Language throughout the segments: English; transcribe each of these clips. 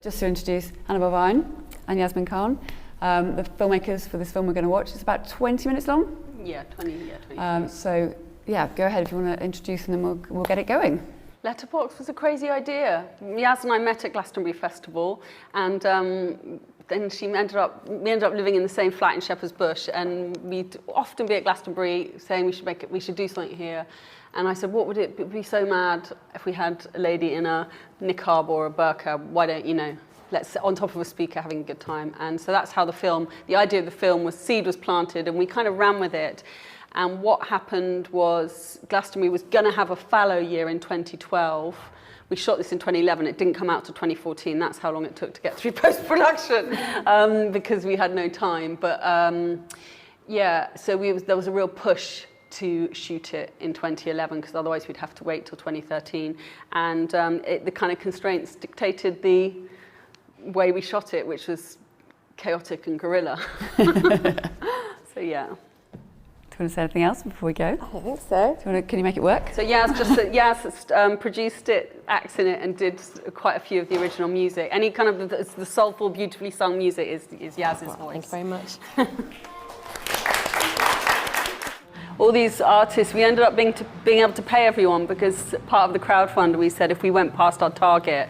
Just to introduce Annabel Vine and Yasmin Khan, the filmmakers for this film we're going to watch. It's about 20 minutes long. Yeah, 20. So yeah, go ahead if you want to introduce and then we'll get it going. Letterbox was a crazy idea. Yas and I met at Glastonbury Festival, and then we ended up living in the same flat in Shepherd's Bush, and we'd often be at Glastonbury saying we should do something here. And I said, what would it be so mad if we had a lady in a niqab or a burqa? Why don't, let's on top of a speaker having a good time. And so that's how the idea of the film was, seed was planted, and we kind of ran with it. And what happened was Glastonbury was going to have a fallow year in 2012. We shot this in 2011. It didn't come out till 2014. That's how long it took to get through post-production because we had no time. But so there was a real push to shoot it in 2011 because otherwise we'd have to wait till 2013. And the kind of constraints dictated the way we shot it, which was chaotic and guerrilla. So yeah. Do you want to say anything else before we go? I don't think so. Can you make it work? So Yas produced it, acts in it, and did quite a few of the original music. Any kind of the soulful, beautifully sung music is Yaz's voice. Thank you very much. All these artists, we ended up being able to pay everyone because part of the crowdfund, we said if we went past our target,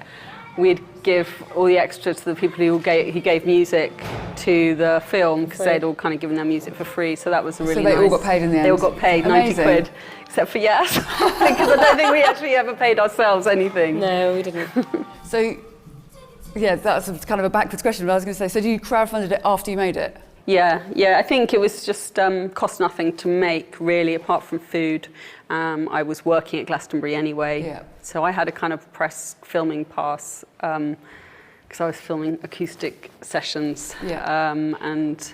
we'd give all the extras to the people who gave music to the film because they'd all kind of given their music for free. So that was a really nice. So they all got paid in the end? They all got paid, Amazing. 90 quid, except for Yas, because I don't think we actually ever paid ourselves anything. No, we didn't. So, yeah, that's kind of a backwards question, but I was going to say, so you crowdfunded it after you made it? Yeah, I think it was just cost nothing to make, really, apart from food. I was working at Glastonbury anyway, so I had a kind of press filming pass because I was filming acoustic sessions, and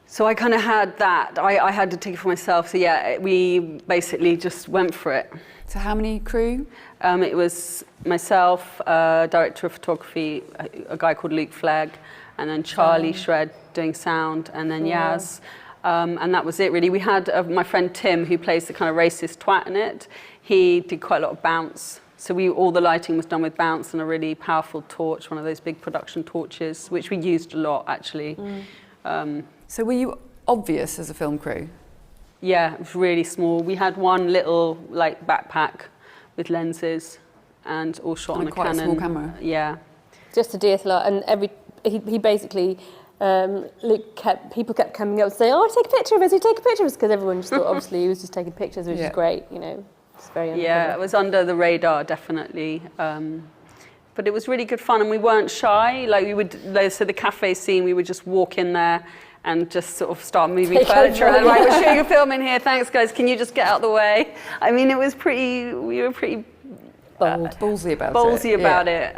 so I kind of had that. I had to take it for myself, so yeah, we basically just went for it. So how many crew? It was myself, director of photography, a guy called Luke Flegg, and then Charlie Shred doing sound, and then Yas. And that was it, really. We had my friend Tim, who plays the kind of racist twat in it. He did quite a lot of bounce. So all the lighting was done with bounce and a really powerful torch, one of those big production torches, which we used a lot, actually. So were you obvious as a film crew? Yeah, it was really small. We had one little backpack with lenses and all shot on a quite Canon. A small camera. Yeah. Just a DSLR, and he basically, people kept coming up and saying, "Oh, take a picture of us, take a picture of us," because everyone just thought obviously he was just taking pictures, which is great, It's very undercover. Yeah, it was under the radar, definitely. But it was really good fun, and we weren't shy. So the cafe scene, we would just walk in there and just sort of start moving furniture. And we're shooting a film in here. Thanks, guys. Can you just get out of the way? I mean, we were pretty ballsy about it.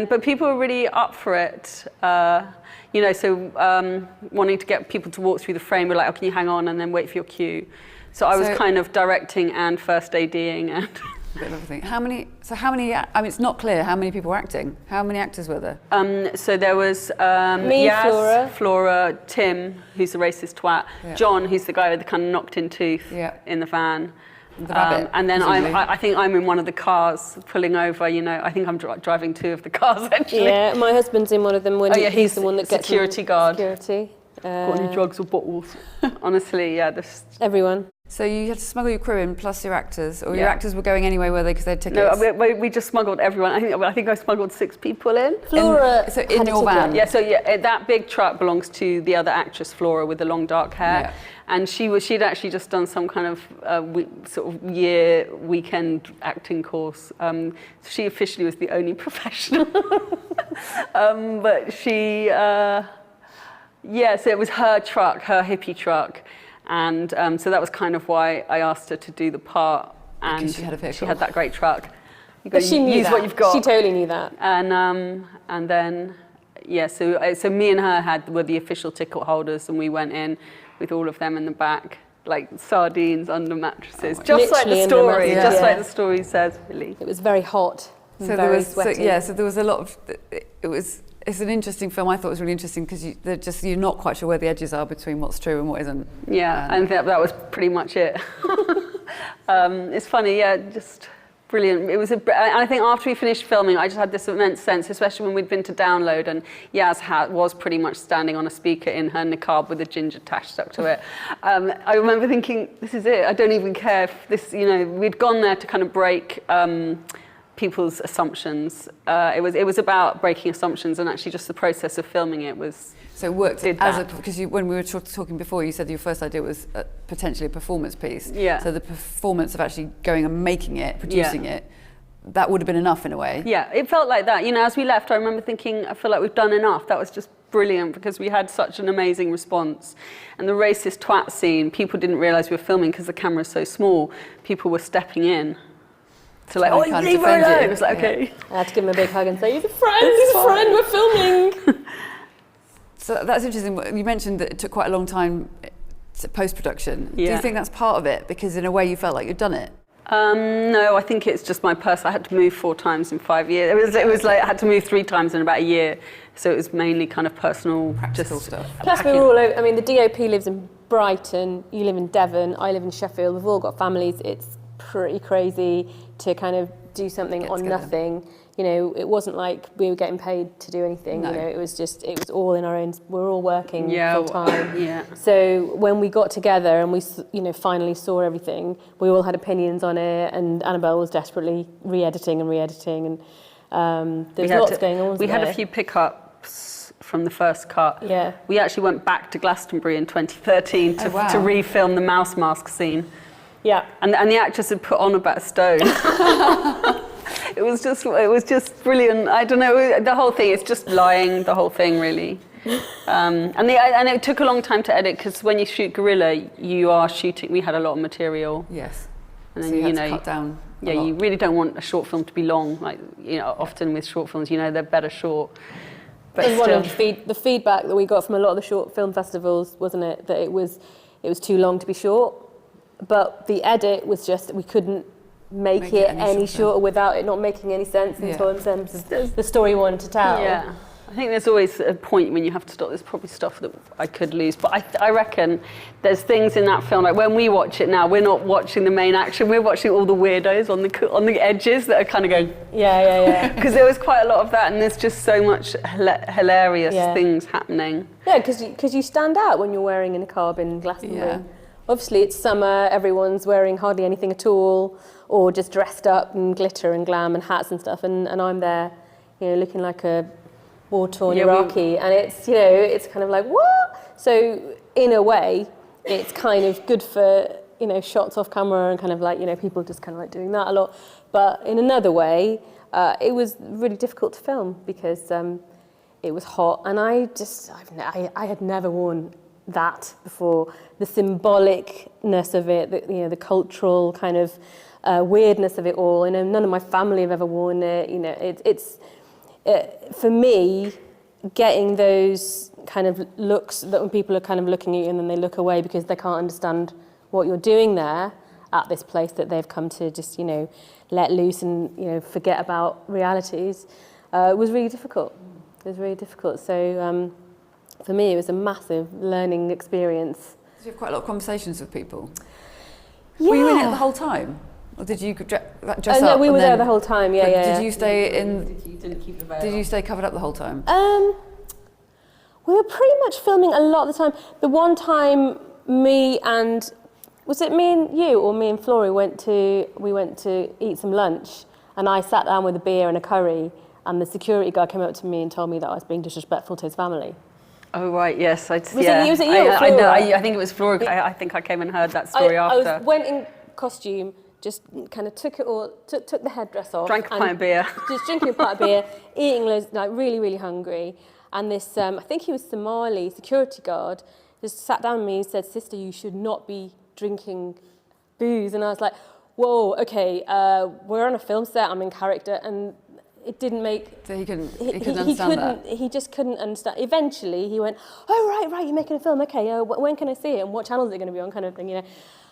But people were really up for it. Wanting to get people to walk through the frame, we're like, oh, can you hang on and then wait for your cue? So I was kind of directing and first ADing and a bit of everything. How many? I mean, it's not clear how many people were acting. How many actors were there? So there was me, Yas, Flora, Tim, who's the racist twat, John, who's the guy with the kind of knocked-in tooth in the van. The rabbit, and then I think I'm in one of the cars pulling over. I think I'm driving two of the cars actually. Yeah, my husband's in one of them. He's the one that gets security guard. Security. Got any drugs or bottles? Honestly, yeah. Everyone. So you had to smuggle your crew in plus your actors, or your actors were going anyway, were they, because they had tickets? No, we just smuggled everyone. I think I smuggled 6 people in. Flora. So in your van? Yeah. So that big truck belongs to the other actress, Flora, with the long dark hair. Yeah. And she'd actually just done some kind of sort of weekend acting course. So she officially was the only professional. But she, so it was her truck, her hippie truck. And so that was kind of why I asked her to do the part. And because she had a vehicle. She had that great truck. But she knew use that. What you've got. She totally knew that. And then, so me and her were the official ticket holders, and we went in with all of them in the back, like sardines under mattresses, just like the story, like the story says, really. It was very hot. So there was, so there was a lot of. It's an interesting film. I thought it was really interesting because you're not quite sure where the edges are between what's true and what isn't. Yeah, and that was pretty much it. It's funny, just Brilliant. It was I think after we finished filming, I just had this immense sense, especially when we'd been to download and Yaz was pretty much standing on a speaker in her niqab with a ginger tash stuck to it. I remember thinking, this is it. I don't even care if this, we'd gone there to kind of break people's assumptions. It was about breaking assumptions, and actually just the process of filming it was. So it worked because when we were talking before, you said your first idea was potentially a performance piece. Yeah. So the performance of actually going and making it, producing it, that would have been enough in a way. Yeah, it felt like that. As we left, I remember thinking, I feel like we've done enough. That was just brilliant because we had such an amazing response. And the racist twat scene, people didn't realise we were filming because the camera's so small. People were stepping in. So like, leave her alone. It was like, okay. I had to give him a big hug and say, he's a friend, we're filming. So that's interesting. You mentioned that it took quite a long time to post-production. Yeah. Do you think that's part of it? Because in a way you felt like you'd done it? No, I think it's just my person. I had to move 4 times in 5 years. It was like I had to move 3 times in about a year. So it was mainly kind of personal, practical stuff. Plus we were all over. I mean, the DOP lives in Brighton, you live in Devon, I live in Sheffield. We've all got families. It's pretty crazy to kind of do something on nothing. It wasn't like we were getting paid to do anything. No. It was all in our own. We're all working full time. Yeah. So when we got together and we, finally saw everything, we all had opinions on it. And Annabel was desperately re-editing, and there's lots going on. We had a few pickups from the first cut. Yeah. We actually went back to Glastonbury in 2013 to refilm the mouse mask scene. Yeah. And the actress had put on about a stone. It was just brilliant. I don't know, the whole thing, it's just lying, the whole thing really. And it took a long time to edit because when you shoot guerrilla, you are shooting, we had a lot of material. Yes. And then, so you had to cut down a lot. You really don't want a short film to be long. Like, often with short films, they're better short. But one of the feedback that we got from a lot of the short film festivals, wasn't it, that it was too long to be short. But the edit was just, we couldn't make it any shorter without it not making any sense in terms of the story we wanted to tell. Yeah, I think there's always a point when you have to stop. There's probably stuff that I could lose, but I reckon there's things in that film, like when we watch it now, we're not watching the main action, we're watching all the weirdos on the edges that are kind of going... Yeah. Because there was quite a lot of that, and there's just so much hilarious things happening. Yeah, because you stand out when you're wearing a niqab in Glastonbury. Yeah. Obviously, it's summer, everyone's wearing hardly anything at all, or just dressed up in glitter and glam and hats and stuff, and I'm there, looking like a war-torn Iraqi, and it's, it's kind of like, what? So, in a way, it's kind of good for, shots off camera and kind of like, people just kind of like doing that a lot. But in another way, it was really difficult to film because it was hot, and I had never worn that before. The symbolicness of it, the cultural kind of weirdness of it all. None of my family have ever worn it. It's for me, getting those kind of looks that when people are kind of looking at you and then they look away because they can't understand what you're doing there at this place that they've come to just let loose and forget about realities, was really difficult. It was really difficult. So. For me, it was a massive learning experience. Did you have quite a lot of conversations with people? Yeah. Were you in it the whole time? Or did you dress up? No, we were there the whole time, yeah. Did you stay Did you stay covered up the whole time? We were pretty much filming a lot of the time. The one time was it me and you or me and Flory we went to eat some lunch, and I sat down with a beer and a curry, and the security guard came up to me and told me that I was being disrespectful to his family. Oh, right, yes. Was it you or I know, I think it was Flora. I think I came and heard that story after. I went in costume, just kind of took the headdress off. Drank a pint of beer. Just drinking a pint of beer, eating loads, like really, really hungry. And this, I think he was Somali security guard, just sat down with me and said, "Sister, you should not be drinking booze." And I was like, whoa, okay, we're on a film set, I'm in character, and it didn't make... So he couldn't understand that? He just couldn't understand. Eventually, he went, oh, right, you're making a film, okay, when can I see it, and what channel is it going to be on, kind of thing,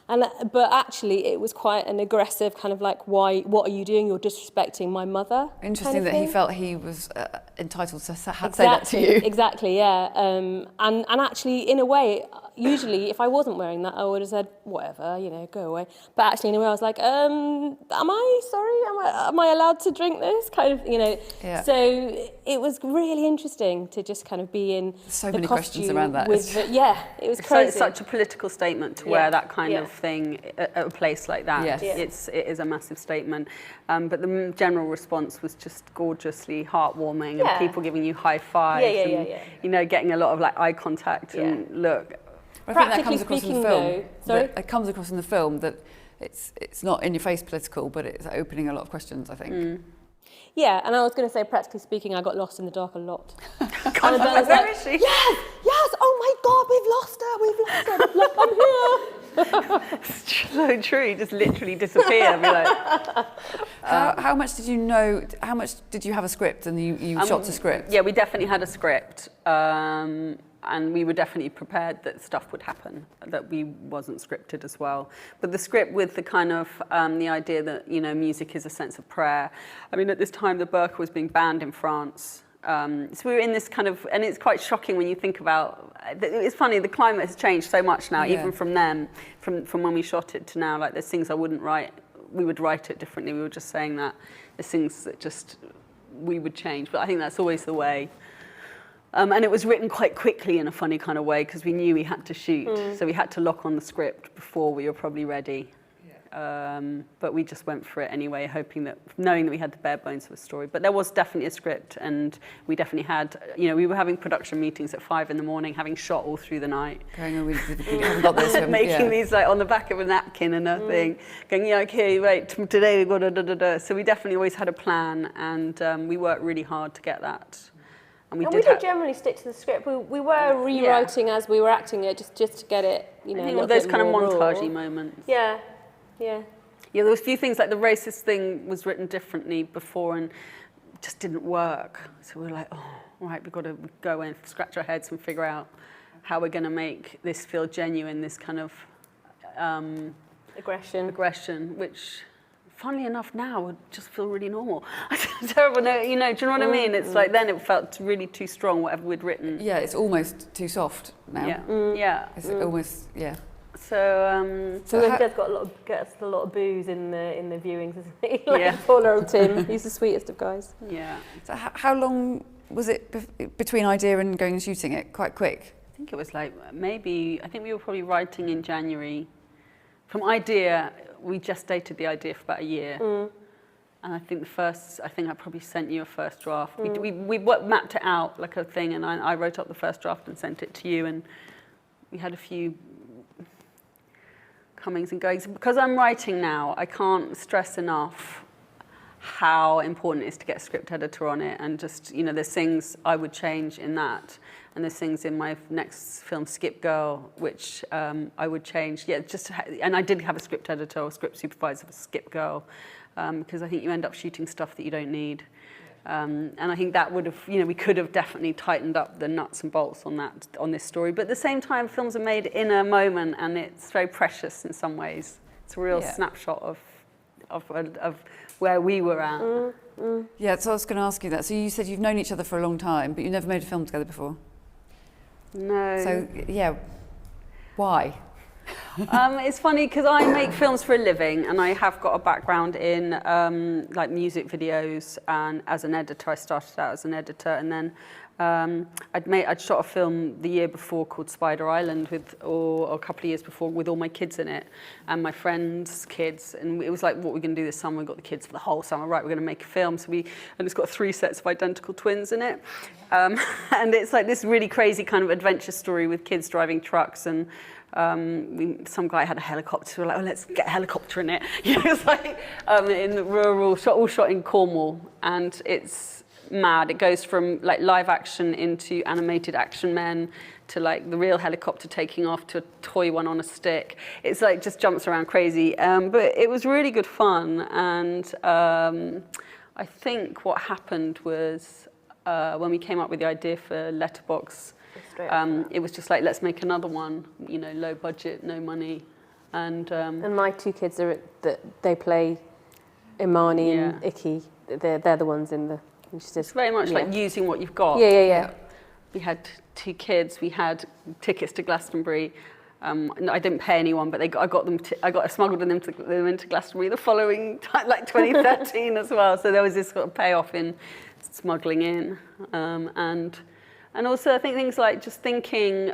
And, but actually, it was quite an aggressive kind of like, what are you doing? You're disrespecting my mother. Interesting that he felt he was entitled to say that to you. Exactly, yeah. And actually, in a way, usually if I wasn't wearing that, I would have said, whatever, you know, go away. But actually in a way I was like, am I allowed to drink this? Kind of, you know. Yeah. So it was really interesting to just kind of be in so the many questions costume around that. It was So crazy. it's such a political statement to wear that kind of thing at a place like that. Yes. It is a massive statement. But the general response was just gorgeously heartwarming, and people giving you high fives, you know, getting a lot of like eye contact and look. I think that comes across in the film. Though, sorry? It comes across in the film that it's not in your face political, but it's opening a lot of questions, I think. Yeah, and I was going to say, practically speaking, I got lost in the dark a lot. Annabelle was like, yes, oh my God, we've lost her. Look, I'm here. so true, you just literally disappear. Be like, how much did you know, how much did you have a script and you shot to script? Yeah, we definitely had a script. And we were definitely prepared that stuff would happen, that we wasn't scripted as well. But the script with the kind of, the idea that, you know, music is a sense of prayer. I mean, at this time, the burqa was being banned in France. So we were in this kind of, and it's quite shocking when you think about, it's funny, the climate has changed so much now, even from then, from when we shot it to now. Like, there's things I wouldn't write, we would write it differently. We were just saying that. There's things that just, we would change. But I think that's always the way. And it was written quite quickly in a funny kind of way because we knew we had to shoot. So we had to lock on the script before we were probably ready. But we just went for it anyway, knowing that we had the bare bones of a story. But there was definitely a script, and we definitely had, you know, we were having production meetings at 5 a.m, having shot all through the night. Going, oh, we haven't got this. Making these like on the back of a napkin and a thing. Going, yeah, okay, wait, today we've got da-da-da-da. So we definitely always had a plan, and we worked really hard to get that. And we did generally stick to the script. We were rewriting as we were acting it, just to get it, you know, I think those kind of montagey moments. Yeah. Yeah, there was a few things, like the racist thing was written differently before and just didn't work. So we were like, oh, right, we've got to go and scratch our heads and figure out how we're going to make this feel genuine, this kind of aggression, which, funnily enough, now would just feel really normal. Terrible, no, you know, do you know what I mean? It's like then it felt really too strong, whatever we'd written. Yeah, it's almost too soft now. Yeah. It's almost, So then Des gets a lot of booze in the viewings, isn't he? Like poor old Tim, he's the sweetest of guys. Yeah. So how long was it between idea and going and shooting it? Quite quick? I think it was like I think we were probably writing in January. From idea, we gestated the idea for about a year. And I think I probably sent you a first draft. We mapped it out like a thing, and I wrote up the first draft and sent it to you, and we had a few comings and goings. Because I'm writing now, I can't stress enough how important it is to get a script editor on it, and just, you know, there's things I would change in that, and there's things in my next film, Skip Girl, which I would change. Yeah, and I did have a script editor or script supervisor for Skip Girl, because I think you end up shooting stuff that you don't need. And I think that would have, you know, we could have definitely tightened up the nuts and bolts on this story. But at the same time, films are made in a moment, and it's very precious in some ways. It's a real snapshot of where we were at. Yeah, so I was going to ask you that. So you said you've known each other for a long time, but you've never made a film together before. No. So yeah, why? It's funny because I make films for a living, and I have got a background in like music videos, and as an editor, I started out as an editor, and then I'd shot a film the year before called Spider Island or a couple of years before with all my kids in it and my friends' kids, and it was like, what we're going to do this summer? We got the kids for the whole summer, right? We're going to make a film. And it's got 3 sets of identical twins in it, and it's like this really crazy kind of adventure story with kids driving trucks, and some guy had a helicopter. We're like, oh, let's get a helicopter in it. You know, it's like in the rural, all shot in Cornwall, and it's mad. It goes from like live action into animated action men to like the real helicopter taking off to a toy one on a stick. It's like just jumps around crazy. But it was really good fun, and I think what happened was when we came up with the idea for Letterbox. It was just like, let's make another one, you know, low budget, no money, and my 2 kids they play Imani and Icky. They're the ones in the. It's very much like using what you've got. Yeah. we had 2 kids, we had tickets to Glastonbury. I didn't pay anyone, but I smuggled them into Glastonbury the following time, like 2013 as well. So there was this sort of payoff in smuggling in, and also I think things like just thinking,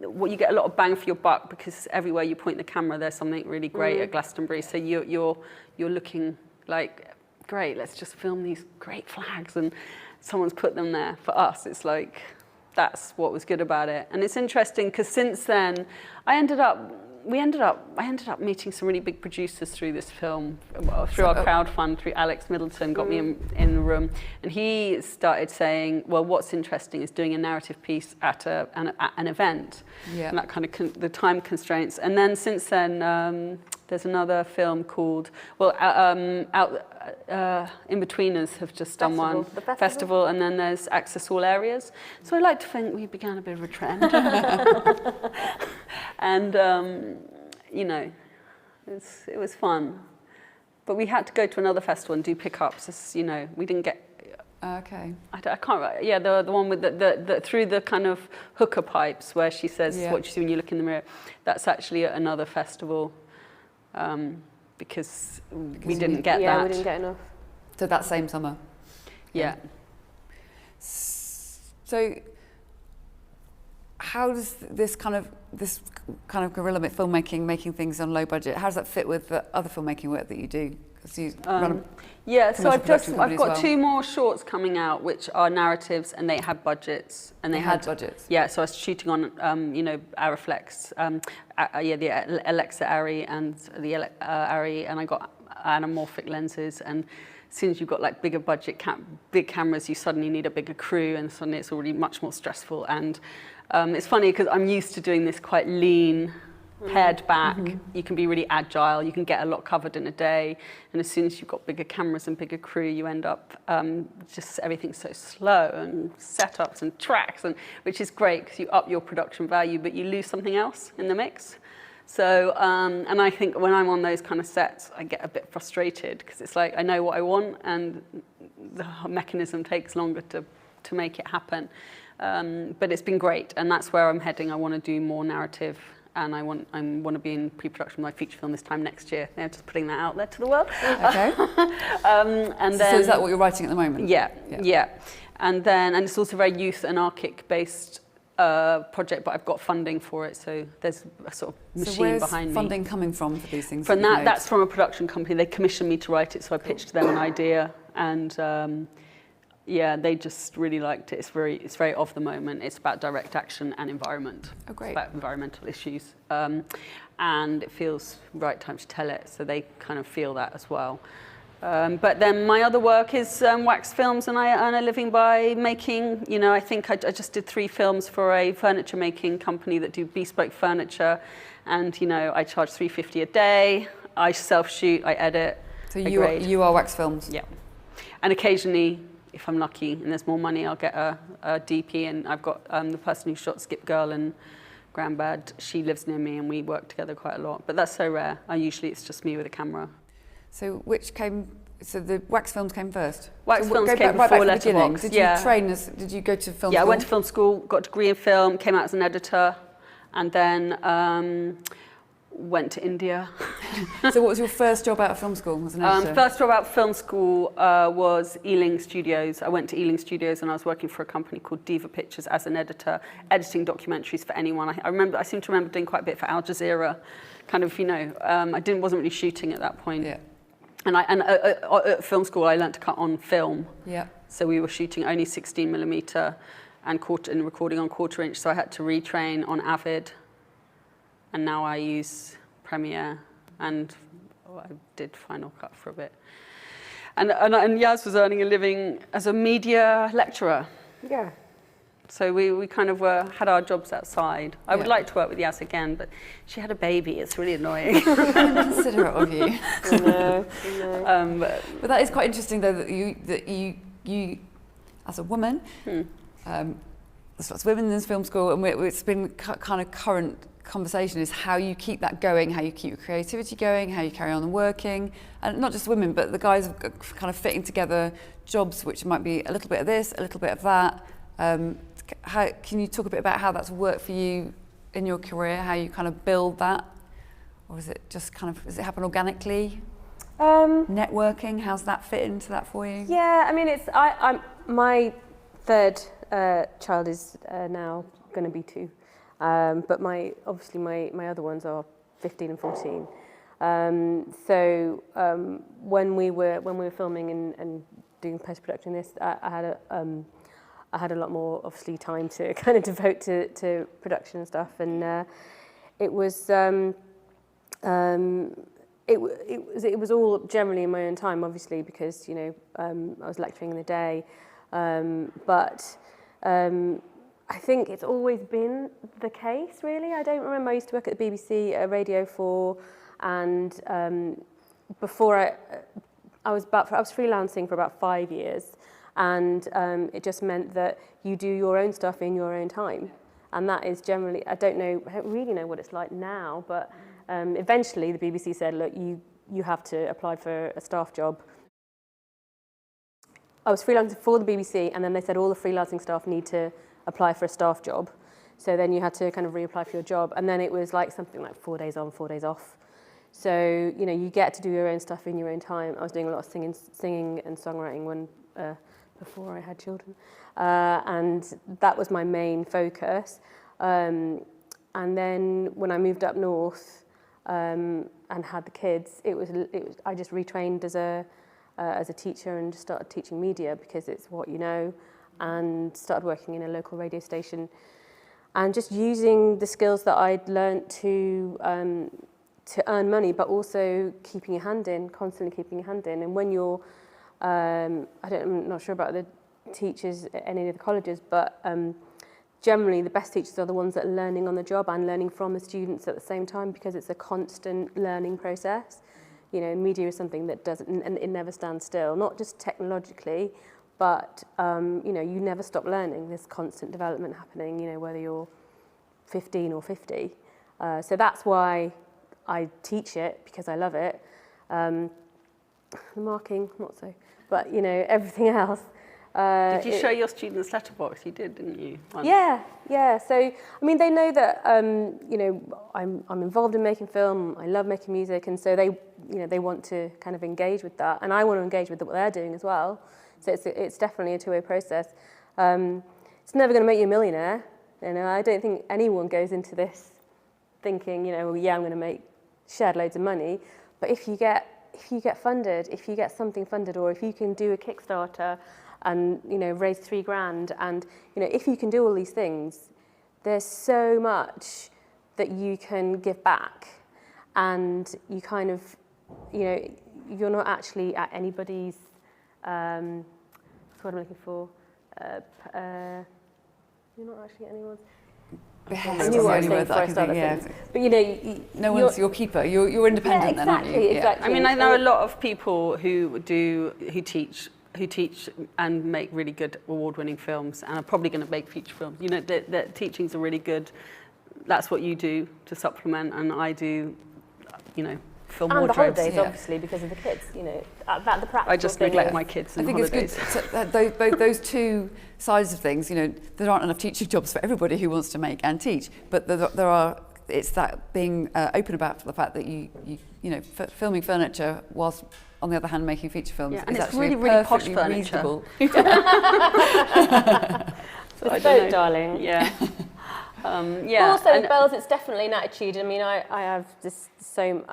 what you get a lot of bang for your buck, because everywhere you point the camera, there's something really great at Glastonbury. So you're looking like, great, let's just film these great flags, and someone's put them there. For us, it's like, that's what was good about it. And it's interesting because since then, I ended up meeting some really big producers through this film, through our crowdfund, through Alex Middleton, got me in the room. And he started saying, well, what's interesting is doing a narrative piece at an event. Yeah. And that kind of the time constraints. And then since then, there's another film called, In-Betweeners have just done one. The festival, and then there's Access All Areas. So I like to think we began a bit of a trend. And, it was fun. But we had to go to another festival and do pickups. We didn't get... Okay. I can't... Yeah, the one with the through the kind of hookah pipes where she says what you see when you look in the mirror. That's actually at another festival. Because we didn't get that. Yeah, we didn't get enough. So that same summer? Yeah. So how does this kind of guerrilla filmmaking, making things on low budget, how does that fit with the other filmmaking work that you do? You so I've got 2 more shorts coming out, which are narratives, and they had budgets. And they had budgets. Yeah, so I was shooting on, Ariflex, the Alexa Arri and the Arri, and I got anamorphic lenses. And as soon as you've got like bigger budget, big cameras, you suddenly need a bigger crew, and suddenly it's already much more stressful. And it's funny because I'm used to doing this quite lean, pared back. You can be really agile, you can get a lot covered in a day, and as soon as you've got bigger cameras and bigger crew, you end up just everything's so slow, and setups and tracks, and which is great because you up your production value, but you lose something else in the mix. So and I think when I'm on those kind of sets, I get a bit frustrated because it's like I know what I want, and the mechanism takes longer to make it happen. But it's been great, and that's where I'm heading. I want to do more narrative, and I want to be in pre-production with my feature film this time next year. They're just putting that out there to the world. Okay. And then, so is that what you're writing at the moment? Yeah. And it's also a very youth anarchic based project, but I've got funding for it, so there's a sort of machine behind me. So where's funding coming from for these things? From that's from a production company. They commissioned me to write it, so I pitched them an idea, and they just really liked it. It's very of the moment. It's about direct action and environment. Oh, great. It's about environmental issues, and it feels right time to tell it. So they kind of feel that as well. But then my other work is wax films, and I earn a living by making. I think I just did 3 films for a furniture making company that do bespoke furniture, and I charge $350 a day. I self shoot, I edit. So you are wax films. Yeah, and occasionally, if I'm lucky and there's more money, I'll get a DP, and I've got the person who shot Skip Girl and Grandbad. She lives near me, and we work together quite a lot. But that's so rare. Usually it's just me with a camera. So the wax films came first? Wax films came before Letterbox. Did you train did you go to film school? Yeah, I went to film school, got a degree in film, came out as an editor, and then went to India. So what was your first job out of film school as an editor? First job out of film school was Ealing Studios. I went to Ealing Studios, and I was working for a company called Diva Pictures as an editor, editing documentaries for anyone. I seem to remember doing quite a bit for Al Jazeera, kind of, I wasn't really shooting at that point. Yeah. And at film school, I learned to cut on film. Yeah. So we were shooting only 16mm and recording on 1/4 inch. So I had to retrain on Avid. And now I use Premiere, and I did Final Cut for a bit. And Yaz was earning a living as a media lecturer. Yeah. So we kind of had our jobs outside. I would like to work with Yaz again, but she had a baby. It's really annoying. Considerate of you. I know. But that is quite interesting, though, that you as a woman, there's lots of women in this film school, and it's been kind of current conversation is how you keep that going, how you keep your creativity going, how you carry on working, and not just women, but the guys kind of fitting together jobs which might be a little bit of this, a little bit of that. Can you talk a bit about how that's worked for you in your career, how you kind of build that? Or is it just kind of, does it happen organically? Networking, how's that fit into that for you? Yeah, I mean, I'm my third child is now going to be 2, but obviously my other ones are 15 and 14. So when we were filming and doing post-production this, I had a lot more obviously time to kind of devote to production and stuff, and it was all generally in my own time, obviously, because I was lecturing in the day, but I think it's always been the case, really. I don't remember. I used to work at the BBC, Radio 4, and before I was freelancing for about 5 years, and it just meant that you do your own stuff in your own time, and that is generally, I don't really know what it's like now, but eventually the BBC said, look, you have to apply for a staff job. I was freelancing for the BBC, and then they said all the freelancing staff need to apply for a staff job. So then you had to kind of reapply for your job, and then it was like something like 4 days on, 4 days off. So you get to do your own stuff in your own time. I was doing a lot of singing and songwriting before I had children, and that was my main focus. And then when I moved up north and had the kids, it was I just retrained as a teacher and just started teaching media because it's what you know, and started working in a local radio station and just using the skills that I'd learnt to earn money, but also keeping your hand in, constantly keeping your hand in. And when you're, I'm not sure about the teachers at any of the colleges, but generally the best teachers are the ones that are learning on the job and learning from the students at the same time, because it's a constant learning process. Media is something that doesn't, and it never stands still, not just technologically, but you never stop learning. There's constant development happening, whether you're 15 or 50. So that's why I teach it, because I love it. The marking, not so, but everything else. Did you show your students Letterbox? You did, didn't you? Once? Yeah. So I mean, they know that I'm involved in making film. I love making music, and so they want to kind of engage with that, and I want to engage with what they're doing as well. So it's definitely a two-way process. It's never going to make you a millionaire. I don't think anyone goes into this thinking, I'm going to shed loads of money. But if you get funded, if you get something funded, or if you can do a Kickstarter and raise $3,000, and if you can do all these things, there's so much that you can give back, and you kind of you're not actually at anybody's that's what I'm looking for. You're not actually at anyone's behest. I knew what I was saying before I started. But no one's your keeper. You're independent, then, aren't you? Exactly. I mean, I know a lot of people who teach and make really good award-winning films, and are probably going to make feature films. That teaching's a really good. That's what you do to supplement, and I do. Film and wardrobes. The holidays, obviously, because of the kids. That the practical. I just neglect my kids. I think holidays. It's good. Both those two sides of things. There aren't enough teaching jobs for everybody who wants to make and teach, but there are. It's that being open about the fact that you filming furniture whilst on the other hand making feature films and is it's actually really posh perfectly furniture. reasonable. So it's boat, darling. Yeah. But also with Bells, it's definitely an attitude. I mean, I have just so,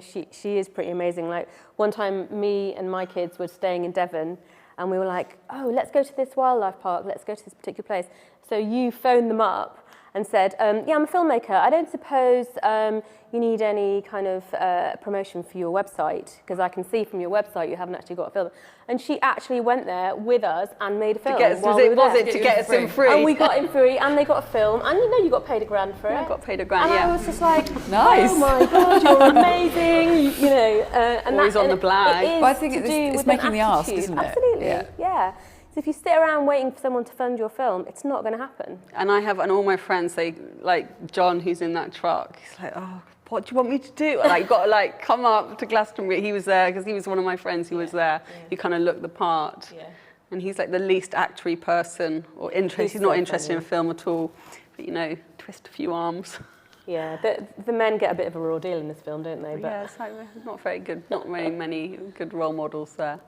she is pretty amazing. Like one time, me and my kids were staying in Devon, and we were like, oh, let's go to this wildlife park. Let's go to this particular place. So you phoned them up and said, I'm a filmmaker. I don't suppose you need any kind of promotion for your website, because I can see from your website you haven't actually got a film. And she actually went there with us and made a film. To get us in free? And we got in free, and they got a film, and you got paid $1,000 for it. I got paid $1,000, and I was just like, nice. Oh my God, you're amazing, and always on the blag. But I think it's making the ask, isn't it? Absolutely, yeah. So if you sit around waiting for someone to fund your film, it's not going to happen. And all my friends, they, like John, who's in that truck, he's like, oh, what do you want me to do? And you've got to like come up to Glastonbury. He was there because he was one of my friends who was there. He kind of looked the part. Yeah. And he's like the least actory person or interest. He's not interested in film at all. But, you know, twist a few arms. Yeah, the men get a bit of a raw deal in this film, don't they? But yeah, it's like not very good, not very many good role models there.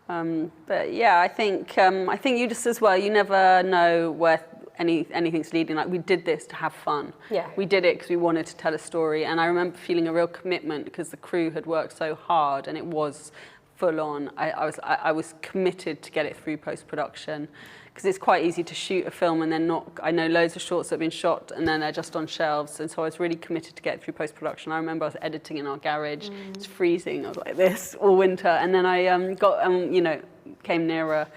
But yeah, I think you just as well, you never know where anything's leading. Like we did this to have fun. Yeah. We did it because we wanted to tell a story. And I remember feeling a real commitment because the crew had worked so hard and it was full on. I was committed to get it through post-production. Because it's quite easy to shoot a film and then not. I know loads of shorts that have been shot and then they're just on shelves, and so I was really committed to get through post-production. I remember I was editing in our garage, it's freezing, I was like this all winter, and then I came nearer,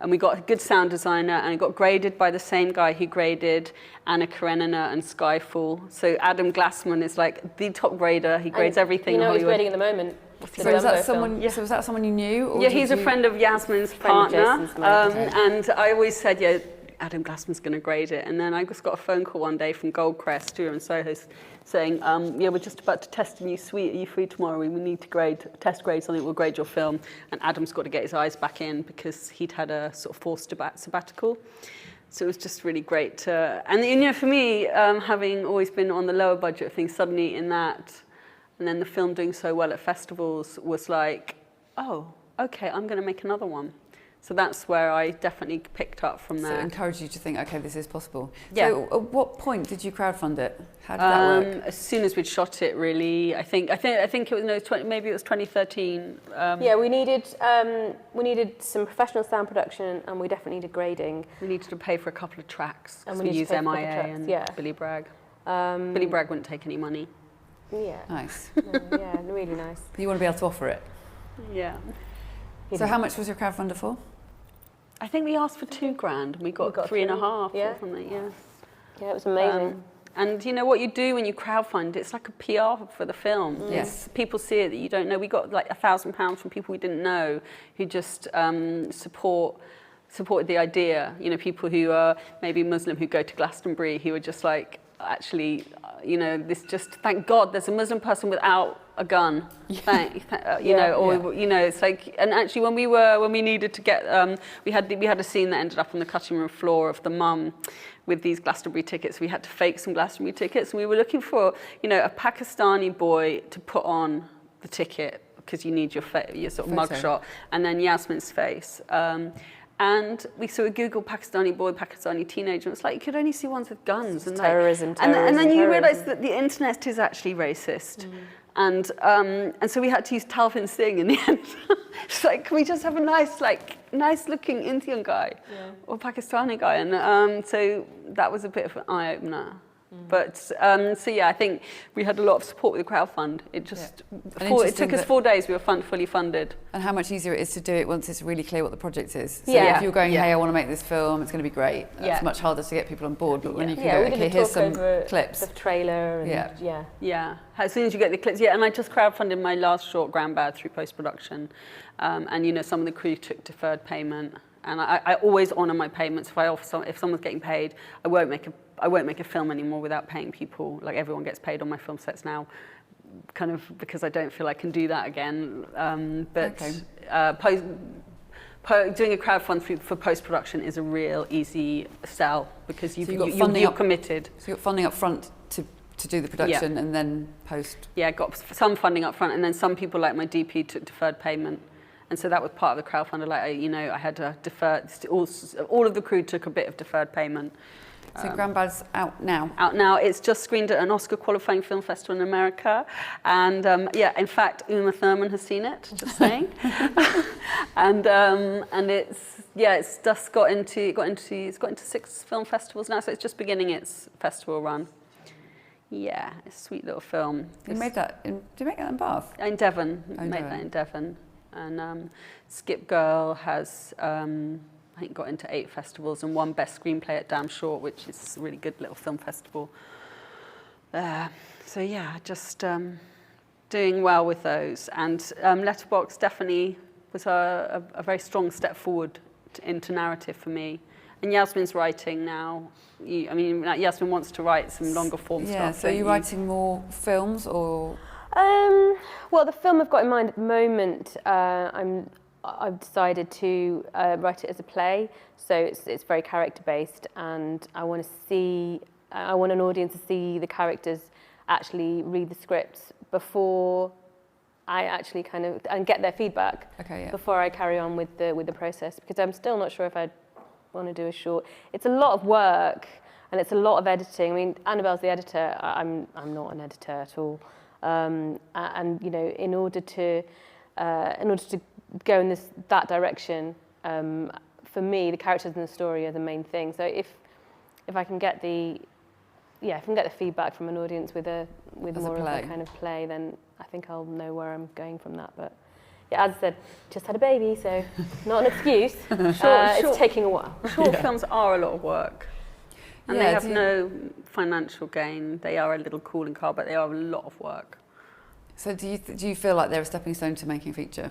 and we got a good sound designer, and it got graded by the same guy who graded Anna Karenina and Skyfall. So Adam Glassman is like the top grader. He grades everything. You know in he's grading at the moment. So was that someone? Yeah. So was that someone you knew? Or yeah, he's a friend of Yasmin's partner, and I always said, yeah, Adam Glassman's going to grade it. And then I just got a phone call one day from Goldcrest, who are in Soho, saying, yeah, we're just about to test a new suite. Are you free tomorrow? We need to test grade something. We'll grade your film. And Adam's got to get his eyes back in because he'd had a sort of forced sabbatical. So it was just really great to, and you know, for me, having always been on the lower budget thing, suddenly in that. And then the film doing so well at festivals was like, oh, okay, I'm going to make another one. So that's where I definitely picked up from there. So it encouraged you to think, okay, this is possible. Yeah. So at what point did you crowdfund it? How did that work? As soon as we'd shot it, really. I think it was maybe it was 2013. Yeah, we needed some professional sound production, and we definitely needed grading. We needed to pay for a couple of tracks. And we used MIA and Billy Bragg. Billy Bragg wouldn't take any money. Yeah. Nice. Yeah, really nice. You want to be able to offer it. Yeah. So how much was your crowdfunder for? I think we asked for $2,000 and we got 3.5 or something. Yeah. Yeah, it was amazing. And you know what you do when you crowdfund? It's like a PR for the film. Yes. People see it that you don't know. We got like £1,000 from people we didn't know who just supported the idea. You know, people who are maybe Muslim who go to Glastonbury who are just like, actually, you know, thank God there's a Muslim person without a gun. You know, it's like, and actually when we needed to get, we had a scene that ended up on the cutting room floor of the mum with these Glastonbury tickets. We had to fake some Glastonbury tickets, and we were looking for, you know, a Pakistani boy to put on the ticket because you need your sort of mugshot, and then Yasmin's face. And we Googled Pakistani boy, Pakistani teenager, and it's like you could only see ones with guns. And terrorism. And then you realise that the internet is actually racist. And so we had to use Talvin Singh in the end. It's like, can we just have a nice looking Indian guy or Pakistani guy? And so that was a bit of an eye-opener. But so yeah, I think we had a lot of support with the crowdfund. It just it took us 4 days. We were fully funded. And how much easier it is to do it once it's really clear what the project is. So Yeah. if you're going, hey, I want to make this film, it's going to be great. It's much harder to get people on board. But when you can go, okay, here's some clips. The trailer. And Yeah. As soon as you get the clips, and I just crowdfunded my last short, Grandbad, through post-production. And you know, some of the crew took deferred payment. And I always honour my payments. If someone's getting paid, I won't make a film anymore without paying people. Like everyone gets paid on my film sets now, kind of because I don't feel I can do that again. Doing a crowdfund for post-production is a real easy sell because you're committed. So you got funding up front to do the production and then post. Yeah, got some funding up front, and then some people like my DP took deferred payment. And so that was part of the crowdfunder. Like, I had to defer. All of the crew took a bit of deferred payment. So Grandbad's out now? Out now. It's just screened at an Oscar-qualifying film festival in America. And in fact, Uma Thurman has seen it, just saying. and it's just got into 6 film festivals now, so it's just beginning its festival run. Yeah, it's a sweet little film. Did you make that in Bath? In Devon. Made that in Devon. And Skip Girl has, I think, got into 8 festivals and won Best Screenplay at Damn Short, which is a really good little film festival. So yeah, just doing well with those. And Letterbox definitely was a very strong step forward into narrative for me. And Yasmin's writing now. Yasmin wants to write some longer form stuff. Yeah, so are you writing more films or? Well, the film I've got in mind at the moment, I've decided to write it as a play. So it's very character based, and I want an audience to see the characters actually read the scripts before I actually and get their feedback before I carry on with the process, because I'm still not sure if I want to do a short. It's a lot of work and it's a lot of editing. I mean, Annabel's the editor. I'm not an editor at all. And in order to go in that direction, for me, the characters and the story are the main thing. So if I can get the feedback from an audience with more of a kind of play, then I think I'll know where I'm going from that. But yeah, as I said, just had a baby, so not an excuse. It's taking a while. Short films are a lot of work, and they have no financial gain. They are a little calling card, but they are a lot of work. So do you feel like they're a stepping stone to making a feature?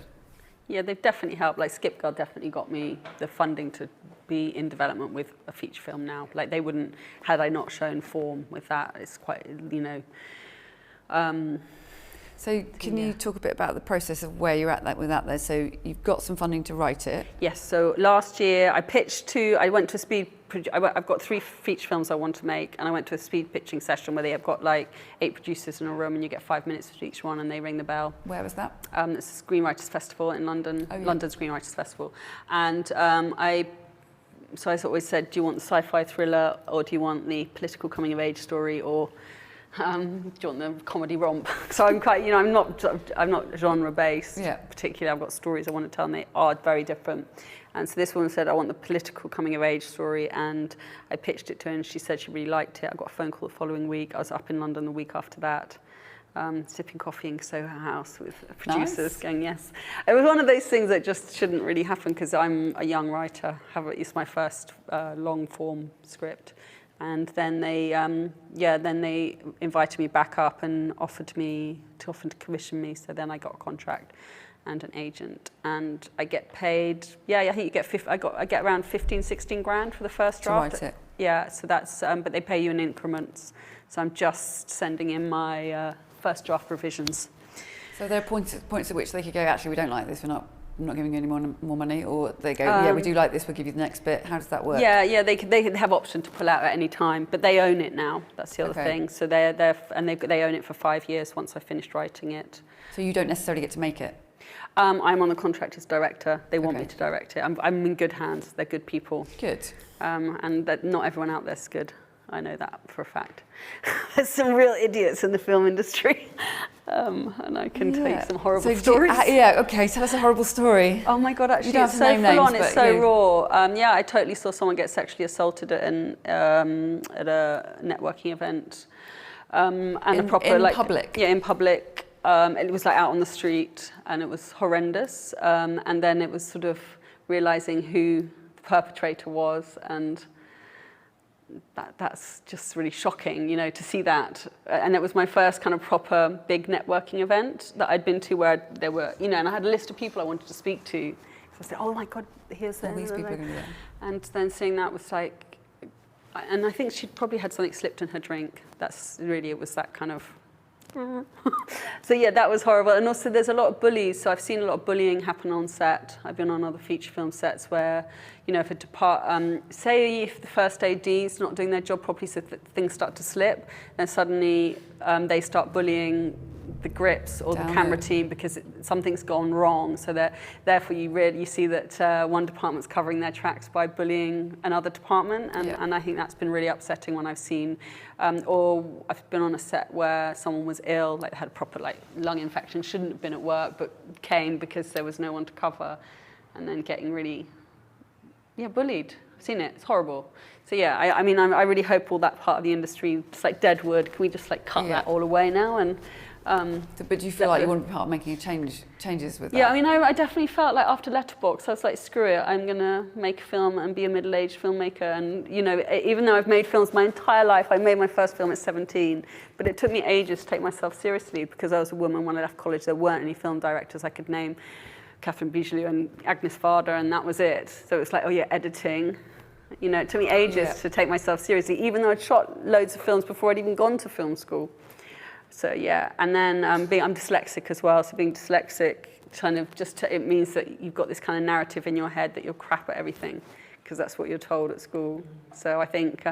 Yeah, they've definitely helped. Like Skip Girl definitely got me the funding to be in development with a feature film now. Like they wouldn't, had I not shown form with that. It's quite, So can you talk a bit about the process of where you're at with that there? So you've got some funding to write it. Yes, so last year I went to a speed, I've got 3 feature films I want to make, and I went to a speed pitching session where they have got like 8 producers in a room and you get 5 minutes for each one and they ring the bell. Where was that? It's a Screenwriters Festival in London, London Screenwriters Festival. And so I always said, do you want the sci-fi thriller or do you want the political coming of age story, or do you want the comedy romp? So I'm quite, I'm not genre based particularly. I've got stories I want to tell and they are very different. And so this woman said, I want the political coming of age story, and I pitched it to her and she said she really liked it. I got a phone call the following week. I was up in London the week after that, sipping coffee in Soho House with producers going, yes. It was one of those things that just shouldn't really happen because I'm a young writer. It's my first long form script. And then they invited me back up and offered to commission me. So then I got a contract and an agent, and I get paid. Yeah, I think you get I get around 15, 16 grand for the first draft. To write it. Yeah, so that's but they pay you in increments. So I'm just sending in my first draft revisions. So there are points at which they could go, actually, we don't like this. I'm not giving you any more money, or they go, yeah, we do like this, we'll give you the next bit. How does that work? Yeah, they have option to pull out at any time, but they own it now. That's the other thing. So they own it for 5 years once I finished writing it. So you don't necessarily get to make it? I'm on the contract as director. They want me to direct it. I'm in good hands. They're good people. Good. And that not everyone out there's good. I know that for a fact. There's some real idiots in the film industry. And I can tell you some horrible stories. Tell us a horrible story. Oh my God, actually, it's so full on, it's so raw. I totally saw someone get sexually assaulted at a networking event. And in public? Yeah, in public. It was like out on the street, and it was horrendous. And then it was sort of realizing who the perpetrator was, and that's just really shocking, to see that. And it was my first kind of proper big networking event that I'd been to, where there were, and I had a list of people I wanted to speak to. So I said, oh my God, here's all these people are going to be there. And then seeing that was like, and I think she'd probably had something slipped in her drink. It was that kind of. So yeah, that was horrible. And also there's a lot of bullies. So I've seen a lot of bullying happen on set. I've been on other feature film sets where, if say if the first AD's not doing their job properly, so things start to slip, then suddenly they start bullying the grips or the camera team because something's gone wrong. So therefore you see that one department's covering their tracks by bullying another department, and I think that's been really upsetting when I've seen, or I've been on a set where someone was ill, like they had a proper lung infection, shouldn't have been at work, but came because there was no one to cover, and then getting really bullied. I've seen it. It's horrible. So yeah, I really hope all that part of the industry, just like Deadwood, can we just cut that all away now? And but do you feel like you want to be part of making changes with that? Yeah, I definitely felt like after Letterbox, I was like, screw it, I'm going to make a film and be a middle-aged filmmaker. And, even though I've made films my entire life, I made my first film at 17, but it took me ages to take myself seriously because I was a woman when I left college. There weren't any film directors I could name Catherine Bigelow and Agnes Varda, and that was it. So it's like, oh yeah, editing. You know, it took me ages to take myself seriously, even though I'd shot loads of films before I'd even gone to film school. So yeah, and then I'm dyslexic as well, so being dyslexic kind of it means that you've got this kind of narrative in your head that you're crap at everything, because that's what you're told at school. So I think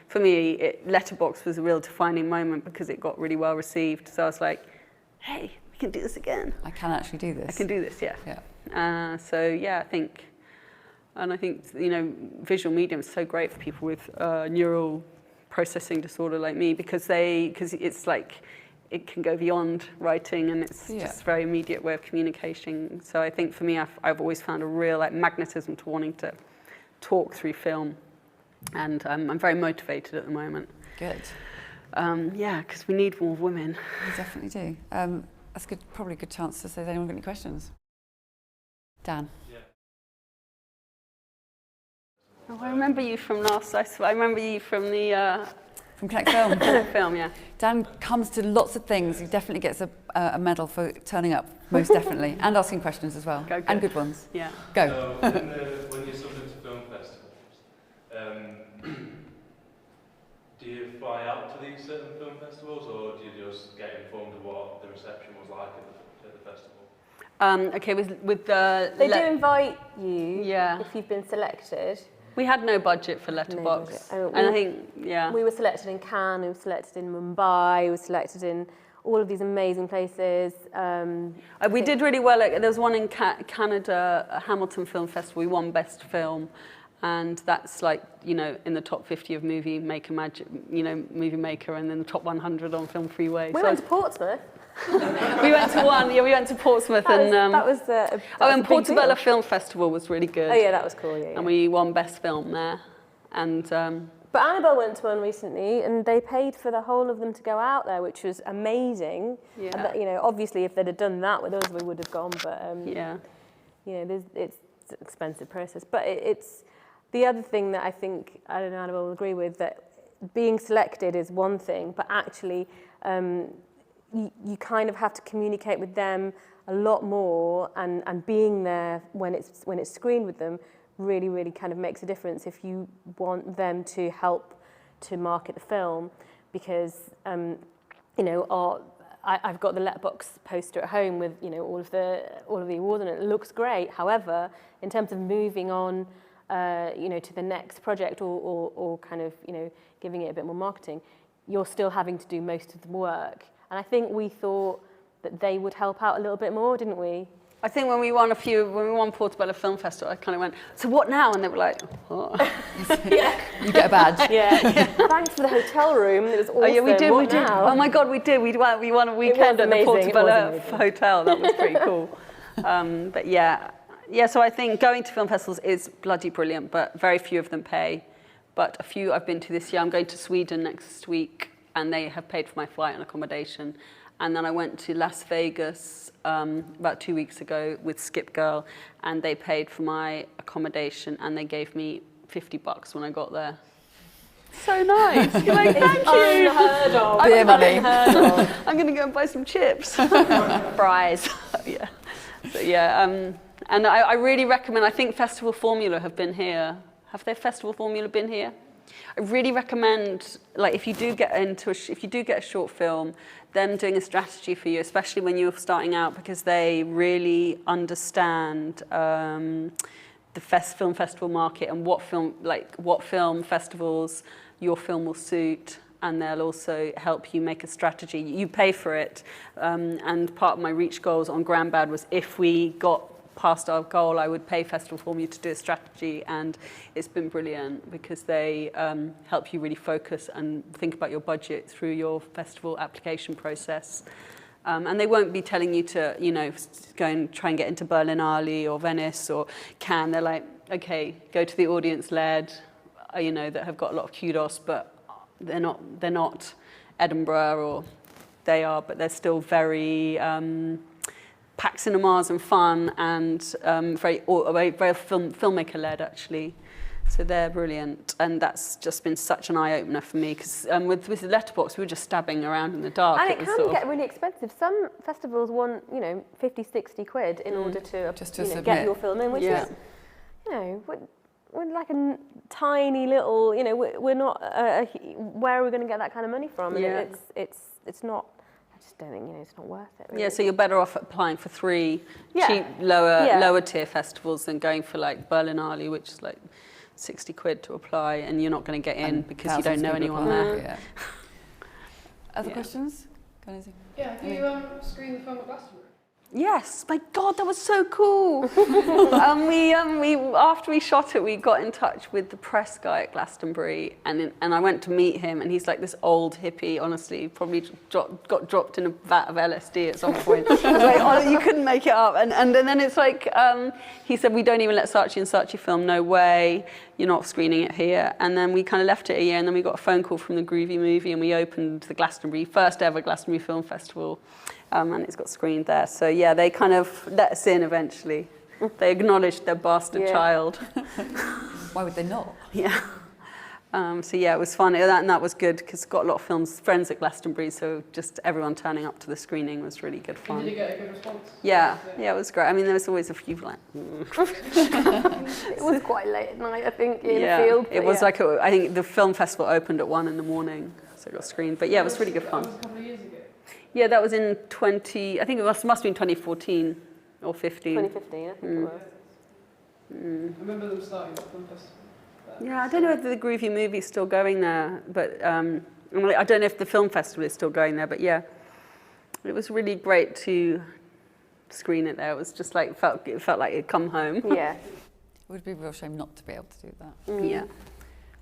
for me, Letterbox was a real defining moment because it got really well received. So I was like, hey, we can do this again. I can actually do this. I can do this, yeah. So yeah, I think, you know, visual medium is so great for people with neural processing disorder like me, because it's like, it can go beyond writing, and it's just a very immediate way of communicating. So I think for me, I've always found a real magnetism to wanting to talk through film, and I'm very motivated at the moment. Good. Yeah, because we need more women. We definitely do. That's good. Probably a good chance to say, has anyone got any questions? Dan. Yeah. Oh, I remember you from I remember you from the From Connect Film. film, yeah. Dan comes to lots of things. He definitely gets a medal for turning up, most definitely, and asking questions as well, and good ones. Yeah. Go. So when you're subject to film festivals, do you fly out to these certain film festivals, or do you just get informed of what the reception was like at the festival? Okay, with the... They do invite you Yeah. if you've been selected. We had no budget for Letterbox. And I think, yeah. We were selected in Cannes, we were selected in Mumbai, we were selected in all of these amazing places. We did really well. There was one in Canada, a Hamilton Film Festival. We won Best Film. And that's like, you know, in the top 50 of Movie Maker, Movie Maker, and then the top 100 on Film Freeway. We went to Portsmouth. we went to Portsmouth. That was and Portobello Film Festival was really good. Oh yeah, that was cool, yeah. And we won Best Film there. And but Annabel went to one recently, and they paid for the whole of them to go out there, which was amazing. Yeah. And that, you know, obviously if they'd have done that with us, we would have gone. But yeah, you know, it's an expensive process. But it's the other thing that I think, I don't know, Annabel will agree with, that being selected is one thing, but actually you kind of have to communicate with them a lot more, and being there when it's screened with them really, really kind of makes a difference if you want them to help to market the film, because you know, I've got the Letterbox poster at home with, you know, all of the awards, and it looks great. However, in terms of moving on, you know, to the next project or kind of, you know, giving it a bit more marketing, you're still having to do most of the work. And I think we thought that they would help out a little bit more, didn't we? I think when we won Portobello Film Festival, I kind of went, so what now? And they were like, oh. Yeah. You get a badge. Yeah. Thanks for the hotel room. It was awesome. Oh yeah, we did. What now? Oh my God, we did. We won a weekend at the Portobello Hotel. That was pretty cool. But yeah. So I think going to film festivals is bloody brilliant, but very few of them pay. But a few I've been to this year. I'm going to Sweden next week, and they have paid for my flight and accommodation. And then I went to Las Vegas about 2 weeks ago with Skip Girl, and they paid for my accommodation, and they gave me $50 when I got there. So nice. You're like, thank you. Unheard of. Beer money. I'm going to go and buy some chips. Fries. Yeah. So yeah. And I really recommend. I think Festival Formula have been here. Have they Festival Formula been here? I really recommend, like, if you do get a short film, them doing a strategy for you, especially when you're starting out, because they really understand the film festival market and what film festivals your film will suit, and they'll also help you make a strategy. You pay for it, and part of my reach goals on Grandbad was, if we got past our goal, I would pay Festival Formula to do a strategy, and it's been brilliant because they help you really focus and think about your budget through your festival application process. And they won't be telling you to, you know, go and try and get into Berlinale or Venice or Cannes. They're like, okay, go to the audience-led, you know, that have got a lot of kudos, but they're not Edinburgh, or they are, but they're still very packed cinemas and fun, and very filmmaker-led, actually. So they're brilliant, and that's just been such an eye-opener for me, because with the Letterbox, we were just stabbing around in the dark. And it can get really expensive. Some festivals want, 50, 60 quid in order to, get your film in, which is, we're like a tiny little, we're not, where are we going to get that kind of money from? And it's not, I just don't think, it's not worth it. Really. Yeah, so you're better off applying for 3 cheap, lower tier festivals than going for like Berlinale, which is like 60 quid to apply, and you're not going to get in because you don't know anyone there. Yeah. Other questions? Yeah, have you screened the film at Glastonbury? Yes, my God, that was so cool. we after we shot it, we got in touch with the press guy at Glastonbury, and I went to meet him, and he's like this old hippie, honestly, probably got dropped in a vat of LSD at some point. I was like, oh, you couldn't make it up. And then it's like, he said, we don't even let Saatchi and Saatchi film, no way, you're not screening it here. And then we kind of left it a year, and then we got a phone call from the Groovy Movie, and we opened the first ever Glastonbury Film Festival. And it's got screened there. So yeah, they kind of let us in eventually. They acknowledged their bastard child. Why would they not? Yeah. So yeah, it was fun. And that was good, because got a lot of friends at Glastonbury, so just everyone turning up to the screening was really good fun. Did you get a good response? Yeah, it was great. I mean, there was always a few like... It was quite late at night, I think, in the field. It was like, I think the film festival opened at 1 a.m, so it got screened. But yeah, it was really good fun. That was a couple of years ago. Yeah, that was in I think it must have been 2014 or 15. 2015, I think it was. I remember them starting the film festival. Yeah, I don't know if the Groovy Movie is still going there, but I don't know if the film festival is still going there, but yeah, it was really great to screen it there. It was just like, it felt like it'd come home. Yeah. It would be a real shame not to be able to do that. Yeah.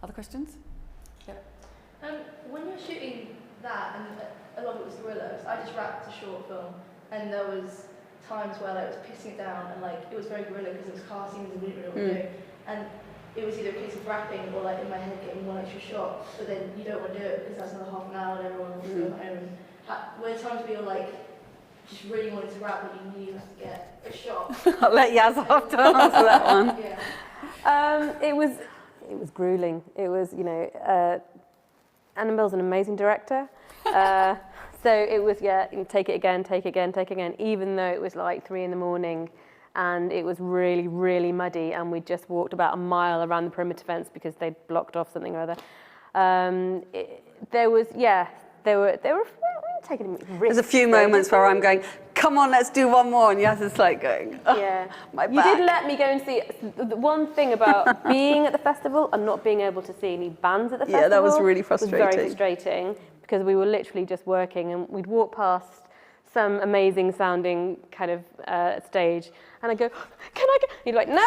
Other questions? Yeah. When you're shooting that, and a lot of it was gorillas, I just wrapped a short film, and there was times where like, it was pissing it down, and like it was very gorilla because it was car scenes and we didn't really know what to do. And it was either a case of wrapping or like in my head getting one extra shot, but then you don't want to do it because that's another half an hour and everyone wants to go home. Were there times where you're like just really wanted to wrap, but you knew you had to get a shot? I'll let Yaz have to answer that one. Yeah. It was grueling. It was, Annabel's an amazing director. So it was, take it again, even though it was like 3 a.m. and it was really, really muddy, and we just walked about a mile around the perimeter fence because they'd blocked off something or other. They were taking risks. There's a few moments where I'm going, come on, let's do one more, and Yaz is like going, my back. You did let me go and see the one thing about being at the festival and not being able to see any bands at the festival. Yeah, that was really frustrating. Was very frustrating, because we were literally just working, and we'd walk past some amazing sounding kind of stage, and I go, can I go? You're like, no,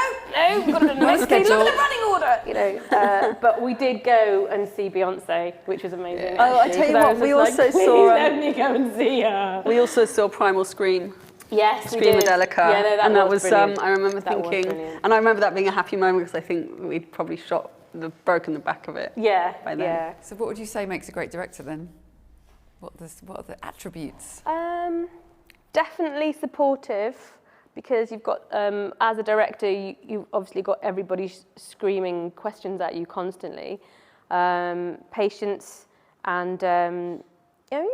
we've got to do look at the running order, but we did go and see Beyonce, which was amazing. Oh, I tell you what, we also saw. Let me go and see her. We also saw Primal Scream. Yes, Screamadelica. Yeah, no, that was brilliant. I remember thinking, and I remember that being a happy moment because I think we'd probably broken the back of it. Yeah, by then. yeah. So what would you say makes a great director then? What are the attributes? Definitely supportive, because you've got, as a director, you've obviously got everybody screaming questions at you constantly. Patience, and you were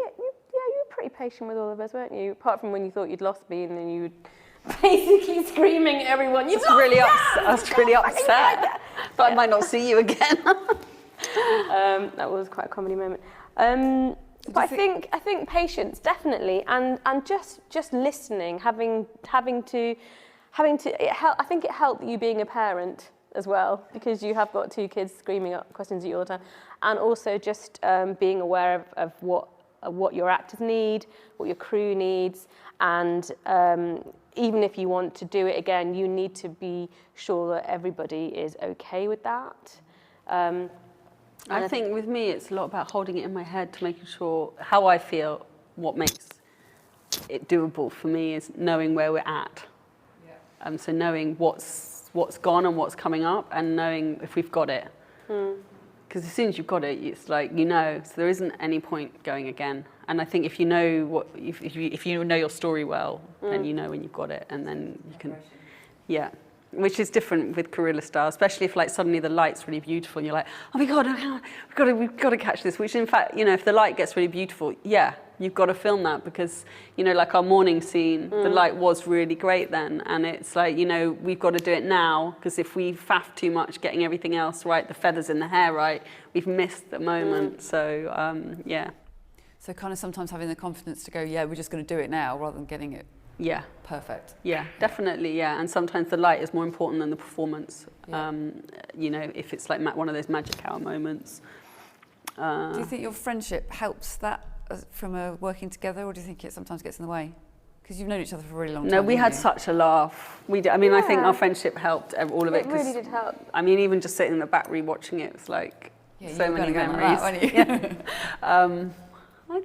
pretty patient with all of us, weren't you? Apart from when you thought you'd lost me, and then you were basically screaming at everyone. I was really upset. But I might not see you again. That was quite a comedy moment. But I think patience, definitely, and just listening, having to. I think it helped you being a parent as well, because you have got 2 kids screaming up questions at you all the time, and also just being aware of what your actors need, what your crew needs, and even if you want to do it again, you need to be sure that everybody is okay with that. I think with me, it's a lot about holding it in my head to making sure how I feel. What makes it doable for me is knowing where we're at. Yeah. So knowing what's gone and what's coming up, and knowing if we've got it. Because as soon as you've got it, it's like so there isn't any point going again. And I think if you know if you know your story well, then you know when you've got it, and then you can. Yeah. which is different with guerrilla style, especially if like suddenly the light's really beautiful and you're like, oh my God, we've got to catch this, which in fact, you know, if the light gets really beautiful, yeah, you've got to film that because, you know, like our morning scene, the light was really great then. And it's like, you know, we've got to do it now because if we faff too much getting everything else right, the feathers in the hair right, we've missed the moment. So, yeah. So kind of sometimes having the confidence to go, yeah, we're just going to do it now rather than getting it perfect. Yeah, definitely, yeah. And sometimes the light is more important than the performance, you know, if it's like one of those magic hour moments. Do you think your friendship helps that from working together, or do you think it sometimes gets in the way? Because you've known each other for a really long time. No, we had such a laugh. I mean, I think our friendship helped all of it. It really did help. I mean, even just sitting in the back rewatching it was like so many memories. Like that, I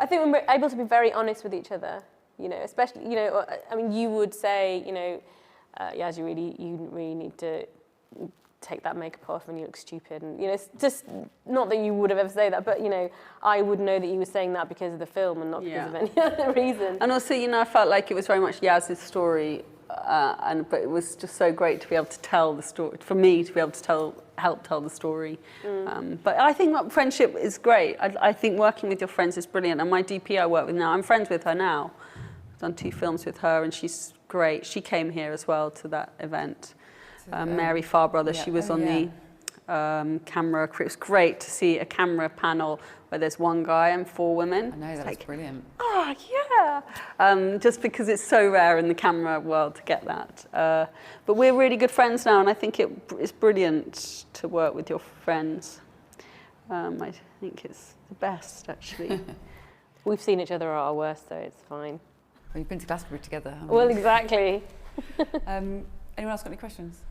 think when we're able to be very honest with each other, you know, especially, you know, I mean, you would say, you know, Yaz, you really need to take that makeup off and you look stupid. And, you know, it's just not that you would have ever said that, but, you know, I would know that you were saying that because of the film and not because of any other reason. And also, you know, I felt like it was very much Yaz's story, but it was just so great to be able to tell the story, for me to be able to help tell the story. But I think friendship is great. I think working with your friends is brilliant. And my DP I work with now, I'm friends with her now. I've done 2 films with her and she's great. She came here as well to that event. Mary Farbrother, she was on the camera crew. It was great to see a camera panel where there's 1 guy and 4 women. I know, that's like, brilliant. Oh, yeah. Just because it's so rare in the camera world to get that. But we're really good friends now, and I think it's brilliant to work with your friends. I think it's the best, actually. We've seen each other at our worst, so it's fine. Well, you've been to Glastonbury together, haven't Well, you? exactly. Anyone else got any questions?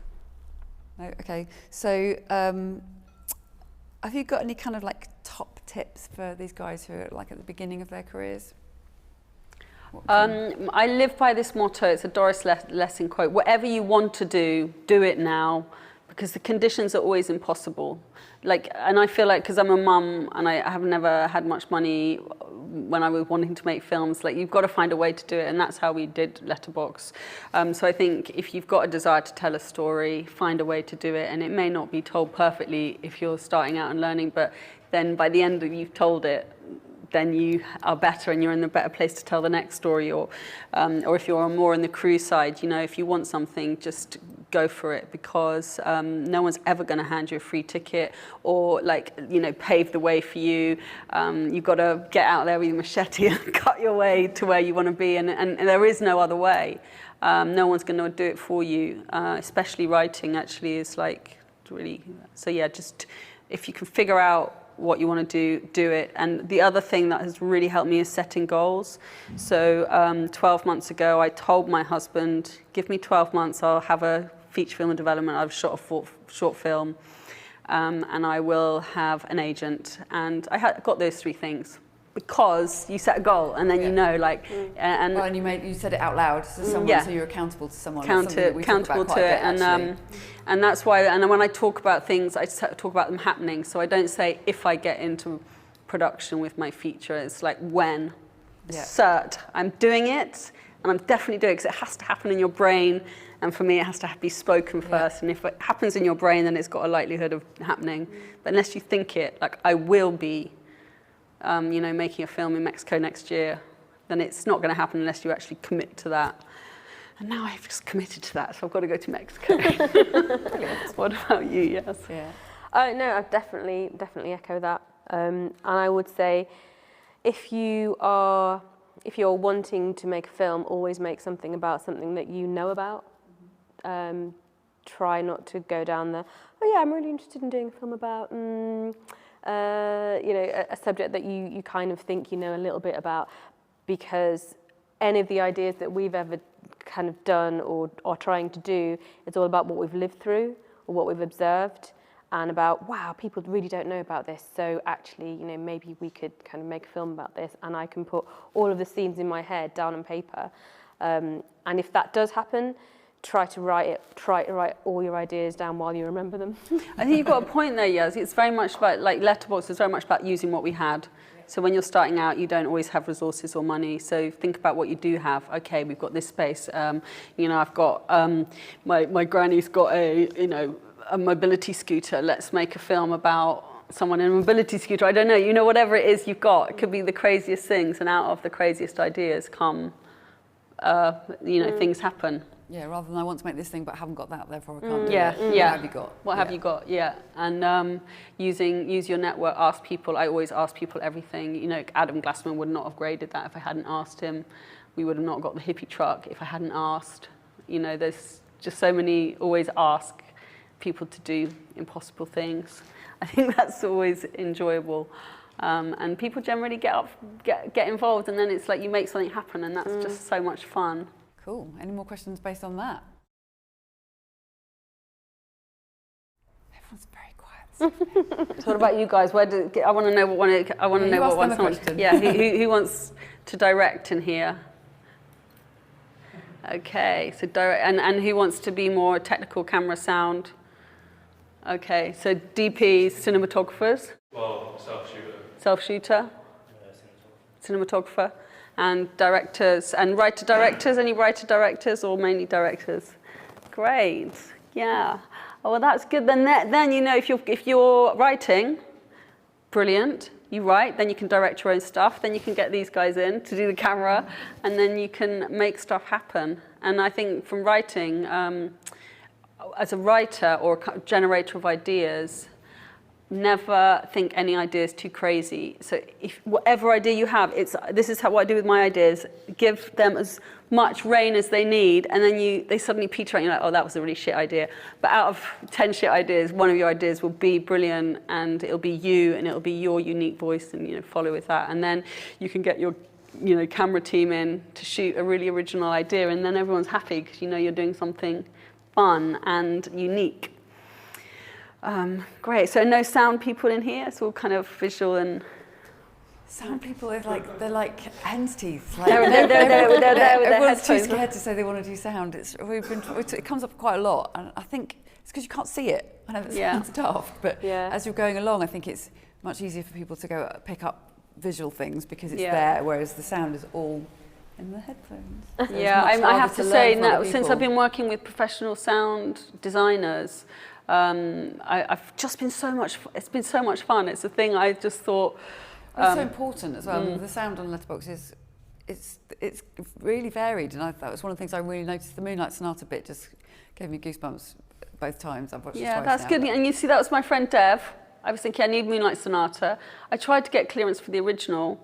No? Okay. So have you got any kind of like top tips for these guys who are like at the beginning of their careers? I live by this motto. It's a Doris Lessing quote. Whatever you want to do it now, because the conditions are always impossible. And I feel like because I'm a mum and I have never had much money when I was wanting to make films, like you've got to find a way to do it, and that's how we did Letterbox. So I think if you've got a desire to tell a story, find a way to do it, and it may not be told perfectly if you're starting out and learning, but then by the end of you've told it, then you are better and you're in a better place to tell the next story, or if you're more on the crew side, you know, if you want something, just go for it, because no one's ever going to hand you a free ticket or pave the way for you. You've got to get out there with your machete and cut your way to where you want to be, and there is no other way. No one's going to do it for you, especially writing actually is like really, so yeah, just if you can figure out what you want to do it. And the other thing that has really helped me is setting goals. So 12 months ago, I told my husband, give me 12 months, I'll have a feature film in development, I've shot a short film, and I will have an agent. And I got those 3 things. Because you set a goal and then you know, and you said it out loud to someone, so you're accountable to someone. Accountable to it, and that's why. And when I talk about things, I talk about them happening. So I don't say if I get into production with my feature. It's like when, cert. I'm doing it, and I'm definitely doing it because it has to happen in your brain. And for me, it has to be spoken first. And if it happens in your brain, then it's got a likelihood of happening. But unless you think it, like I will be. Making a film in Mexico next year, then it's not going to happen unless you actually commit to that. And now I've just committed to that, so I've got to go to Mexico. What about you? Yes. Yeah. No, I definitely echo that. And I would say, if you're wanting to make a film, always make something about something that you know about. Try not to go down the, I'm really interested in doing a film about. A subject that you kind of think you know a little bit about, because any of the ideas that we've ever kind of done or are trying to do, it's all about what we've lived through or what we've observed, and about, wow, people really don't know about this, so actually, maybe we could kind of make a film about this, and I can put all of the scenes in my head down on paper. And if that does happen, try to write all your ideas down while you remember them. I think you've got a point there, Yaz. It's very much about, like, Letterbox is very much about using what we had. So when you're starting out, you don't always have resources or money. So think about what you do have. Okay, we've got this space. You know, I've got, my granny's got a mobility scooter. Let's make a film about someone in a mobility scooter. I don't know, you know, whatever it is you've got. It could be the craziest things, and out of the craziest ideas come, you know, things happen. Yeah, rather than I want to make this thing but I haven't got that, therefore I can't do yeah, it. Yeah. What have you got? What have you got? Yeah. And use your network, ask people. I always ask people everything. You know, Adam Glassman would not have graded that if I hadn't asked him. We would have not got the hippie truck if I hadn't asked. You know, there's just so many, always ask people to do impossible things. I think that's always enjoyable. And people generally get involved, and then it's like you make something happen, and that's just so much fun. Cool. Any more questions based on that? Everyone's very quiet. So what about you guys? I want to know what one. I want to know what one. Question. Yeah. Who wants to direct in here? Okay. So direct, and who wants to be more technical, camera, sound? Okay. So DPs, cinematographers. Well, self-shooter. Self-shooter. Cinematographer. And directors, and writer-directors, any writer-directors or mainly directors? Great, yeah. Oh, well, that's good. Then you know, if you're writing, brilliant, you write, then you can direct your own stuff, then you can get these guys in to do the camera, and then you can make stuff happen. And I think from writing, as a writer or a generator of ideas, never think any idea is too crazy. So if whatever idea you have, this is what I do with my ideas. Give them as much rein as they need, and then they suddenly peter out. You're like, oh, that was a really shit idea. But out of 10 shit ideas, one of your ideas will be brilliant, and it'll be you, and it'll be your unique voice, and follow with that. And then you can get your camera team in to shoot a really original idea, and then everyone's happy because you're doing something fun and unique. Great. So no sound people in here. It's all kind of visual and. Sound people they're like hen's teeth. Like, they're there with their everyone's too headphones. scared to say they want to do sound. It comes up quite a lot, and I think it's because you can't see it. I know that sounds daft, but as you're going along, I think it's much easier for people to go pick up visual things because it's there, whereas the sound is all in the headphones. So I have to say now, since I've been working with professional sound designers. I've just been it's been so much fun. It's a thing I just thought. It's so important as well. The sound on Letterbox it's really varied, and that was one of the things I really noticed. The Moonlight Sonata bit just gave me goosebumps both times. I've watched it twice that's now, good. And you see, that was my friend Dev. I was thinking I need Moonlight Sonata. I tried to get clearance for the original.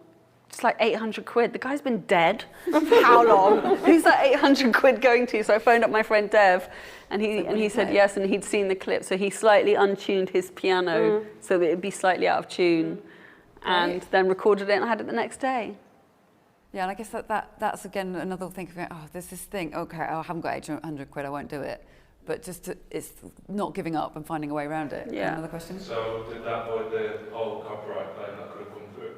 It's like 800 quid. The guy's been dead for how long? Who's that 800 quid going to? So I phoned up my friend Dev, and he said yes, and he'd seen the clip. So he slightly untuned his piano so that it'd be slightly out of tune, and then recorded it and had it the next day. Yeah, and I guess that's again another thing. There's this thing. Okay, I haven't got 800 quid. I won't do it. But it's not giving up and finding a way around it. Yeah. Another question? So did that avoid the whole copyright claim that could have come through?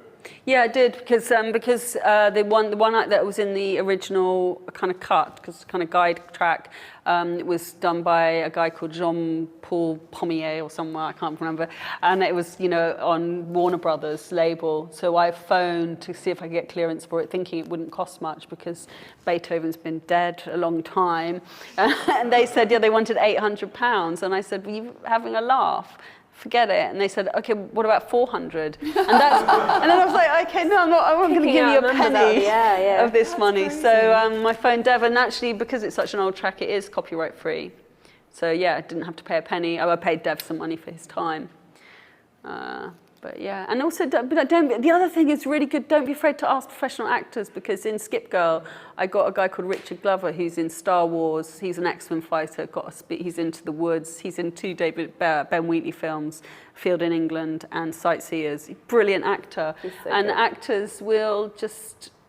Yeah, I did, because the one act that was in the original kind of cut, because kind of guide track, it was done by a guy called Jean-Paul Pommier or somewhere, I can't remember, and it was on Warner Brothers label. So I phoned to see if I could get clearance for it, thinking it wouldn't cost much because Beethoven's been dead a long time, and they said they wanted £800, and I said, were you having a laugh? Forget it. And they said, okay, what about 400? And then I was like, okay, no, I'm going to give you a penny of this money. So I phoned Dev, and actually, because it's such an old track, it is copyright free. So I didn't have to pay a penny. I paid Dev some money for his time. But and also, the other thing is really good, don't be afraid to ask professional actors, because in Skip Girl, I got a guy called Richard Glover who's in Star Wars. He's an X-Men fighter, he's into the woods. He's in 2 Ben Wheatley films, Field in England and Sightseers. Brilliant actor. And actors will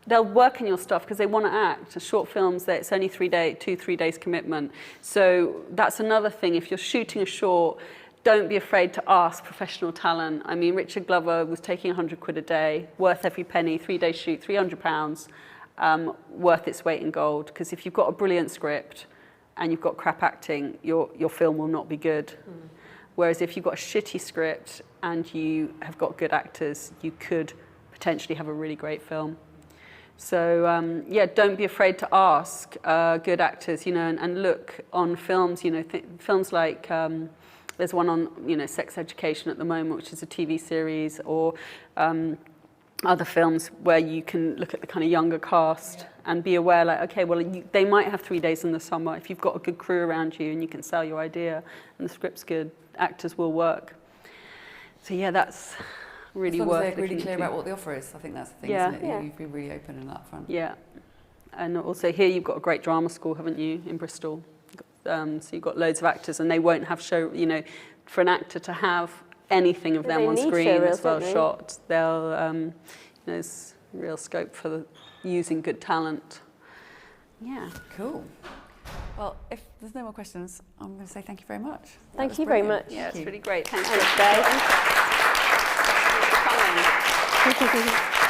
they'll work in your stuff because they want to act. Short films, it's only 3 days commitment. So that's another thing. If you're shooting a short, don't be afraid to ask professional talent. I mean, Richard Glover was taking 100 quid a day, worth every penny, 3-day shoot, £300, worth its weight in gold. Because if you've got a brilliant script and you've got crap acting, your film will not be good. Whereas if you've got a shitty script and you have got good actors, you could potentially have a really great film. So yeah, don't be afraid to ask good actors, you know, and look on films, you know, films like there's one on, you know, sex education at the moment, which is a TV series, or other films where you can look at the kind of younger cast and be aware, like, okay, well, they might have 3 days in the summer. If you've got a good crew around you and you can sell your idea and the script's good, actors will work. So yeah, that's really worth they're really looking clear into. about what the offer is. I think that's the thing, Yeah. isn't it? Yeah. You've been really open in that front. Yeah, and also here you've got a great drama school, haven't you, in Bristol? So you've got loads of actors, and they won't have show, you know, for an actor to have anything of them They on need screen showreels, as well don't they? shot. They'll, you know, there's real scope for using good talent. Yeah. Cool. Well, if there's no more questions, I'm going to say thank you very much. That Thank was you very brilliant. much. Yeah, it's Thank you. really great. Thanks Thanks, for guys. coming.